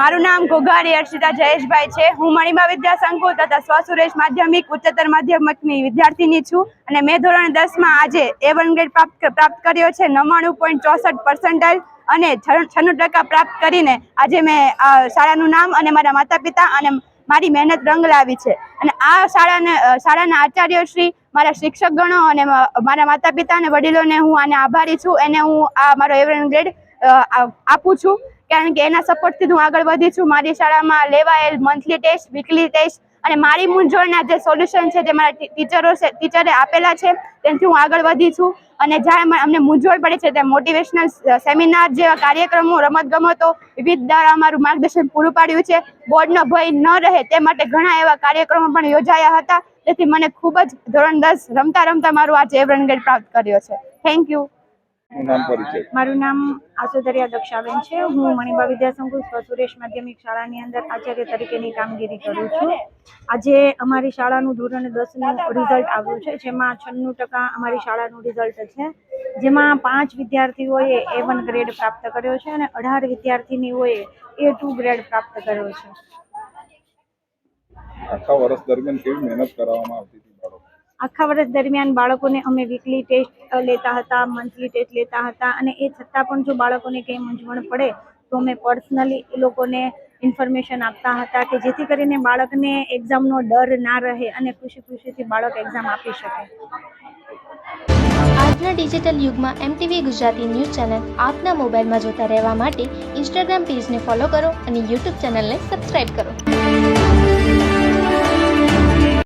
મારું નામ ઘોઘારી અર્ષિતા જયેશભાઈ છે। હું મણિબા વિદ્યા સંકુલ તથા સ્વસુરેશ માધ્યમિક ઉચ્ચતર માધ્યમિકની વિદ્યાર્થીની છું અને મેં ધોરણ 10 માં આજે A1 ગ્રેડ પ્રાપ્ત કર્યો છે। 99.64% અને 96% પ્રાપ્ત કરીને આજે મેં શાળાનું નામ અને મારા માતા પિતા અને મારી મહેનત રંગ લાવી છે। અને આ શાળાના આચાર્યશ્રી, મારા શિક્ષકગણો અને મારા માતા પિતા અને વડીલોને હું આને આભારી છું। એને હું આ મારો A1 ગ્રેડ આપું છું, કારણ કે એના સપોર્ટથી હું આગળ વધી છું। મારી શાળામાં લેવાયેલ મંથલી ટેસ્ટ, વીકલી ટેસ્ટ અને મારી મૂંઝવણના જે સોલ્યુશન છે, જે મારા ટીચરે આપેલા છે, તેનાથી હું આગળ વધી છું। અને જ્યાં અમને મૂંઝવણ પડે છે ત્યાં મોટિવેશનલ સેમિનાર જેવા કાર્યક્રમો, રમતગમતો વિવિધ દ્વારા અમારું માર્ગદર્શન પૂરું પાડ્યું છે। બોર્ડનો ભય ન રહે તે માટે ઘણા એવા કાર્યક્રમો પણ યોજાયા હતા, તેથી મને ખૂબ જ ધોરણ 10 રમતા રમતા મારું આજે A1 ગ્રેડ પ્રાપ્ત કર્યો છે। Thank you. મારું નામ આસુદરિયા દક્ષાબેન છે। હું મણિબા વિદ્યા સંકુલ સ્વસુરેશ માધ્યમિક શાળાની અંદર આચાર્ય તરીકેની કામગીરી કરું છું। આજે અમારી શાળાનું ધોરણ 10નું રિઝલ્ટ આવ્યું છે, જેમાં 96% અમારી શાળાનું રિઝલ્ટ છે, જેમાં 5 વિદ્યાર્થીઓએ A1 ગ્રેડ પ્રાપ્ત કર્યો છે અને 18 વિદ્યાર્થીનીઓએ A2 ગ્રેડ પ્રાપ્ત કર્યો છે। આખા વર્ષ દરમિયાન કેવી મહેનત કરવામાં આવતી હતી બાળકો? આખા વર્ષ દરમિયાન બાળકોને અમે વીકલી ટેસ્ટ લેતા હતા, મંથલી ટેસ્ટ લેતા હતા, અને એ છતાં પણ જો બાળકોને કંઈ મૂંઝવણ પડે તો અમે પર્સનલી એ લોકોને ઇન્ફોર્મેશન આપતા હતા, કે જેથી કરીને બાળકને એક્ઝામનો ડર ના રહે અને ખુશીથી બાળક એક્ઝામ આપી શકે। આજના ડિજિટલ યુગમાં MTV ગુજરાતી ન્યૂઝ ચેનલ આપના મોબાઈલમાં જોતા રહેવા માટે ઇન્સ્ટાગ્રામ પેજને ફોલો કરો અને યુટ્યુબ ચેનલને સબસ્ક્રાઇબ કરો।